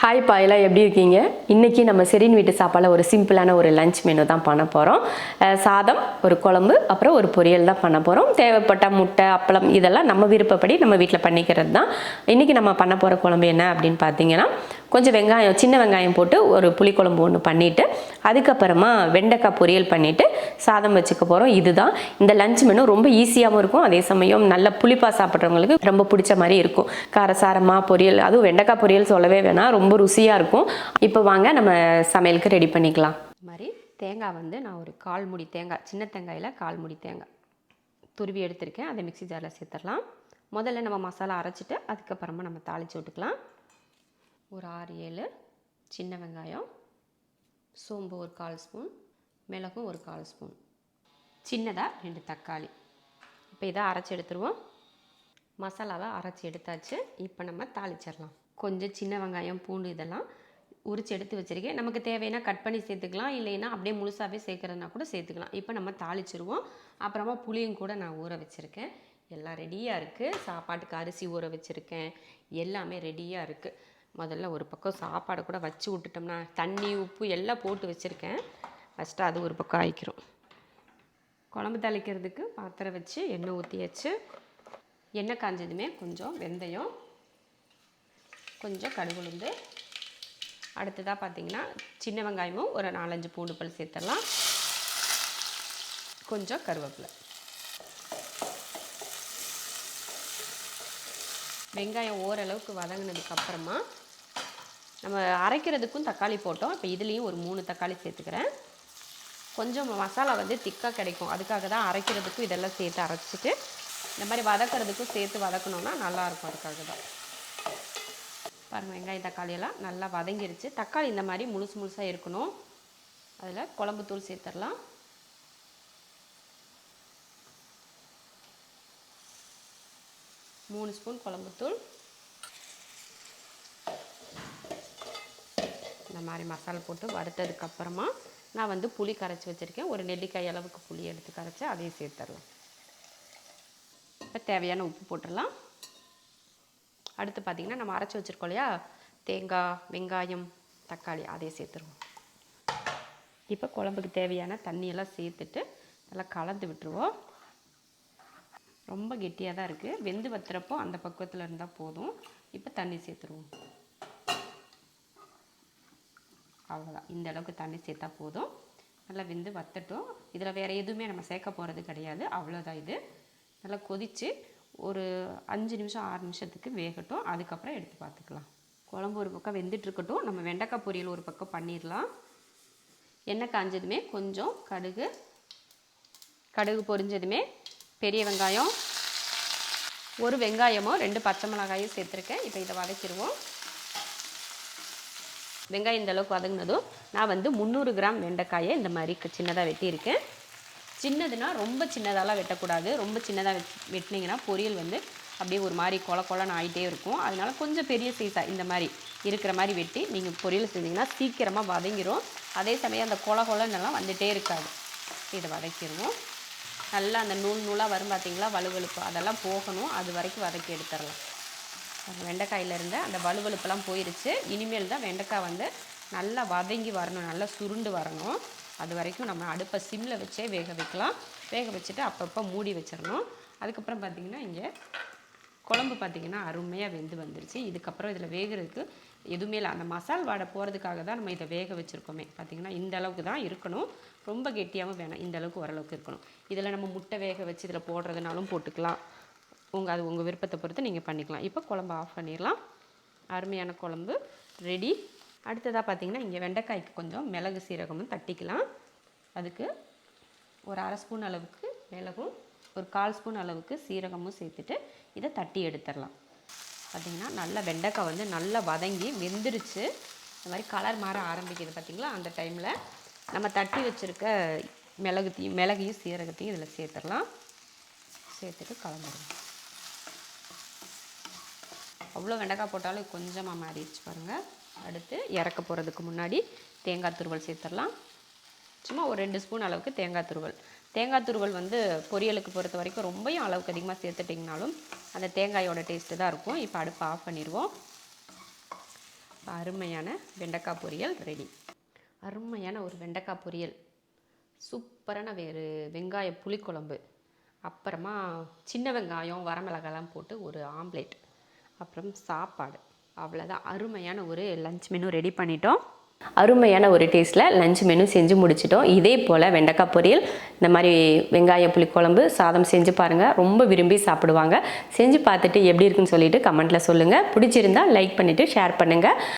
Hi பாயலா, எப்படி இருக்கீங்க? இன்றைக்கி நம்ம செரின் வீட்டு சாப்பாடில் ஒரு சிம்பிளான ஒரு லஞ்ச் மெனு தான் பண்ண போகிறோம். சாதம், ஒரு குழம்பு, அப்புறம் ஒரு பொரியல் தான் பண்ண போகிறோம். தேவைப்பட்ட முட்டை, அப்பளம் இதெல்லாம் நம்ம விருப்பப்படி நம்ம வீட்டில் பண்ணிக்கிறது தான். இன்றைக்கி நம்ம பண்ண போகிற குழம்பு என்ன அப்படின்னு பார்த்தீங்கன்னா, கொஞ்சம் வெங்காயம், சின்ன வெங்காயம் போட்டு ஒரு புளிக்குழம்பு ஒன்று பண்ணிவிட்டு, அதுக்கப்புறமா வெண்டைக்காய் பொரியல் பண்ணிவிட்டு சாதம் வச்சுக்க போகிறோம். இதுதான் இந்த லஞ்ச் மெனு. ரொம்ப ஈஸியாகவும் இருக்கும், அதே சமயம் நல்ல புளிப்பாக சாப்பிட்றவங்களுக்கு ரொம்ப பிடிச்ச மாதிரி இருக்கும். காரசாரமாக பொரியல், அதுவும் வெண்டைக்காய் பொரியல் சொல்லவே வேணாம், ரொம்ப ருசியாக இருக்கும். இப்போ வாங்க நம்ம சமையலுக்கு ரெடி பண்ணிக்கலாம். இது மாதிரி தேங்காய் வந்து நான் ஒரு 1/4 மூடி தேங்காய், சின்ன தேங்காயில் 1/4 மூடி தேங்காய் துருவி எடுத்திருக்கேன். அதை மிக்ஸி ஜாரில் சேர்த்துடலாம். முதல்ல நம்ம மசாலா அரைச்சிட்டு அதுக்கப்புறமா நம்ம தாளித்து விட்டுக்கலாம். ஒரு 6-7 சின்ன வெங்காயம், சோம்பு ஒரு 1/4 ஸ்பூன், மிளகும் ஒரு 1/4 ஸ்பூன், சின்னதாக 2 தக்காளி. இப்போ இதை அரைச்சி எடுத்துருவோம். மசாலாவை அரைச்சி எடுத்தாச்சு. இப்போ நம்ம தாளிச்சிடலாம். கொஞ்சம் சின்ன வெங்காயம், பூண்டு இதெல்லாம் உரித்து எடுத்து வச்சுருக்கேன். நமக்கு தேவைன்னா கட் பண்ணி சேர்த்துக்கலாம், இல்லைன்னா அப்படியே முழுசாகவே சேர்க்குறதுனா கூட சேர்த்துக்கலாம். இப்போ நம்ம தாளிச்சிருவோம். அப்புறமா புளியும் கூட நான் ஊற வச்சுருக்கேன். எல்லாம் ரெடியாக இருக்குது. சாப்பாட்டுக்கு அரிசி ஊற வச்சுருக்கேன். எல்லாமே ரெடியாக இருக்குது. முதல்ல ஒரு பக்கம் சாப்பாடை கூட வச்சு விட்டுட்டோம்னா, தண்ணி உப்பு எல்லாம் போட்டு வச்சுருக்கேன். ஃபஸ்ட்டு அது ஒரு பக்கம் ஆயிக்கிறோம். குழம்பு தாளிக்கிறதுக்கு பாத்திரம் வச்சு எண்ணெய் ஊற்றியாச்சு. எண்ணெய் காஞ்சதுமே கொஞ்சம் வெந்தயம், கொஞ்சம் கடுகுளுந்து, அடுத்ததாக பார்த்திங்கன்னா சின்ன வெங்காயமும் ஒரு 4-5 பூண்டு பல் சேர்த்துடலாம். கொஞ்சம் கருவேப்பிலை. வெங்காயம் ஓரளவுக்கு வதங்கினதுக்கப்புறமா நம்ம அரைக்கிறதுக்கும் தக்காளி போட்டோம். இப்போ இதுலேயும் ஒரு 3 தக்காளி சேர்த்துக்கிறேன். கொஞ்சம் மசாலா வந்து திக்காக கிடைக்கும், அதுக்காக தான் அரைக்கிறதுக்கும் இதெல்லாம் சேர்த்து அரைச்சிட்டு இந்த மாதிரி வதக்கிறதுக்கும் சேர்த்து வதக்கணுன்னா நல்லாயிருக்கும். அதுக்காக தான் பாருங்கள், வெங்காயம் தக்காளியெல்லாம் நல்லா வதங்கிருச்சு. தக்காளி இந்த மாதிரி முழுசு முழுசாக இருக்கணும். அதில் குழம்புத்தூள் சேர்த்துடலாம். மூணு ஸ்பூன் குழம்புத்தூள். இந்த மாதிரி மசாலா போட்டு வறுத்ததுக்கப்புறமா நான் வந்து புளி கரைச்சி வச்சுருக்கேன். ஒரு நெல்லிக்காய் அளவுக்கு புளி எடுத்து கரைச்சி அதையும் சேர்த்துடலாம். இப்போ தேவையான உப்பு போட்டுடலாம். அடுத்து பார்த்திங்கன்னா நம்ம அரைச்சி வச்சுருக்கோம் இல்லையா, தேங்காய், வெங்காயம், தக்காளி, அதையும் சேர்த்துருவோம். இப்போ குழம்புக்கு தேவையான தண்ணியெல்லாம் சேர்த்துட்டு நல்லா கலந்து விட்டுருவோம். ரொம்ப கெட்டியாக தான் இருக்குது. வெந்து வத்துறப்போ அந்த பக்குவத்தில் இருந்தால் போதும். இப்போ தண்ணி சேர்த்துருவோம். அவ்வளோதான், இந்த அளவுக்கு தண்ணி சேர்த்தா போதும். நல்லா வெந்து வத்தட்டும். இதில் வேறு எதுவுமே நம்ம சேர்க்க போகிறது கிடையாது. அவ்வளோதான். இது நல்லா கொதித்து ஒரு 5 நிமிஷம் 6 நிமிஷத்துக்கு வேகட்டும். அதுக்கப்புறம் எடுத்து பார்த்துக்கலாம். குழம்பு ஒரு பக்கம் வெந்துட்டுருக்கட்டும். நம்ம வெண்டைக்காய் பொரியல் ஒரு பக்கம் பண்ணிடலாம். எண்ணெய் காஞ்சதுமே கொஞ்சம் கடுகு பொரிஞ்சதுமே பெரிய வெங்காயம், ஒரு வெங்காயமோ 2 பச்சை மிளகாயும் சேர்த்துருக்கேன். இப்போ இதை வதக்கிடுவோம். வெங்காயம் இந்த அளவுக்கு வதங்கினதும் நான் வந்து 300 கிராம் வெண்டைக்காயை இந்த மாதிரி சின்னதாக வெட்டியிருக்கேன். சின்னதுன்னா ரொம்ப சின்னதாலாம் வெட்டக்கூடாது. ரொம்ப சின்னதாக வெட்டினீங்கன்னா பொரியல் வந்து அப்படியே ஒரு மாதிரி கொலன்னு ஆகிட்டே இருக்கும். அதனால கொஞ்சம் பெரிய சைஸாக இந்த மாதிரி இருக்கிற மாதிரி வெட்டி நீங்கள் பொரியல் செஞ்சிங்கன்னா சீக்கிரமாக வதங்கிடும். அதே சமயம் அந்த கொலன்னெல்லாம் வந்துகிட்டே இருக்காது. இதை வதக்கிடுவோம். நல்லா அந்த நூலாக வரும் பார்த்திங்களா, வலுவலுப்பு, அதெல்லாம் போகணும். அது வரைக்கும் வதக்கி எடுத்துடலாம். வெண்டைக்காயில் இருந்த அந்த வலுவலுப்பெல்லாம் போயிடுச்சு. இனிமேல் தான் வெண்டைக்காய் வந்து நல்லா வதங்கி வரணும், நல்லா சுருண்டு வரணும். அது வரைக்கும் நம்ம அடுப்பை சிம்மில் வச்சே வேக வைக்கலாம். வேக வச்சுட்டு அப்பப்போ மூடி வச்சிடணும். அதுக்கப்புறம் பார்த்திங்கன்னா இங்கே குழம்பு பார்த்திங்கன்னா அருமையாக வெந்து வந்துருச்சு. இதுக்கப்புறம் இதில் வேகிறதுக்கு எதுவுமே இல்லை. அந்த மசால் வாடை போகிறதுக்காக தான் நம்ம இதை வேக வச்சுருக்கோமே. பார்த்திங்கன்னா இந்த அளவுக்கு தான் இருக்கணும். ரொம்ப கெட்டியாகவும் வேணாம், இந்த அளவுக்கு ஓரளவுக்கு இருக்கணும். இதில் நம்ம முட்டை வேக வச்சு இதில் போடுறதுனாலும் போட்டுக்கலாம். அது உங்கள் விருப்பத்தை பொறுத்து நீங்கள் பண்ணிக்கலாம். இப்போ குழம்பு ஆஃப் பண்ணிடலாம். அருமையான குழம்பு ரெடி. அடுத்ததாக பார்த்திங்கன்னா இங்கே வெண்டைக்காய்க்கு கொஞ்சம் மிளகு சீரகமும் தட்டிக்கலாம். அதுக்கு ஒரு 1/2 ஸ்பூன் அளவுக்கு மிளகும், ஒரு 1/4 ஸ்பூன் அளவுக்கு சீரகமும் சேர்த்துட்டு இதை தட்டி எடுத்துடலாம். பார்த்திங்கன்னா நல்லா வெண்டைக்காய் வந்து நல்லா வதங்கி வெந்துருச்சு. இந்த மாதிரி கலர் மாற ஆரம்பிக்குது பார்த்திங்களா. அந்த டைமில் நம்ம தட்டி வச்சுருக்க மிளகையும் சீரகத்தையும் இதில் சேர்த்துடலாம். சேர்த்துட்டு கலந்துடலாம். அவ்வளோ வெண்டைக்காய் போட்டாலும் கொஞ்சமாக மாறிடுச்சு பாருங்கள். அடுத்து இறக்க போகிறதுக்கு முன்னாடி தேங்காய் துருவல் சேர்த்துடலாம். சும்மா ஒரு 2 ஸ்பூன் அளவுக்கு தேங்காய் துருவல் வந்து பொரியலுக்கு பொறுத்த வரைக்கும் ரொம்பவும் அளவுக்கு அதிகமாக சேர்த்துட்டிங்கனாலும் அந்த தேங்காயோட டேஸ்ட்டு தான் இருக்கும். இப்போ அடுப்பு ஆஃப் பண்ணிடுவோம். அருமையான வெண்டைக்காய் பொரியல் ரெடி. அருமையான ஒரு வெண்டைக்காய் பொரியல், சூப்பரான வெங்காய புளிக்குழம்பு, அப்புறமா சின்ன வெங்காயம் வரமிளகாலாம் போட்டு ஒரு ஆம்லேட், அப்புறம் சாப்பாடு. அவ்வளோதான், அருமையான ஒரு லஞ்ச் மெனு ரெடி பண்ணிட்டோம். அருமையான ஒரு டேஸ்ட்டில் லஞ்ச் மெனு செஞ்சு முடிச்சிட்டோம். இதே போல் வெண்டைக்காய் பொரியல், இந்த மாதிரி வெங்காய புளிக்குழம்பு சாதம் செஞ்சு பாருங்கள், ரொம்ப விரும்பி சாப்பிடுவாங்க. செஞ்சு பார்த்துட்டு எப்படி இருக்குன்னு சொல்லிட்டு கமெண்ட்டில் சொல்லுங்கள். பிடிச்சிருந்தா லைக் பண்ணிவிட்டு ஷேர் பண்ணுங்கள்.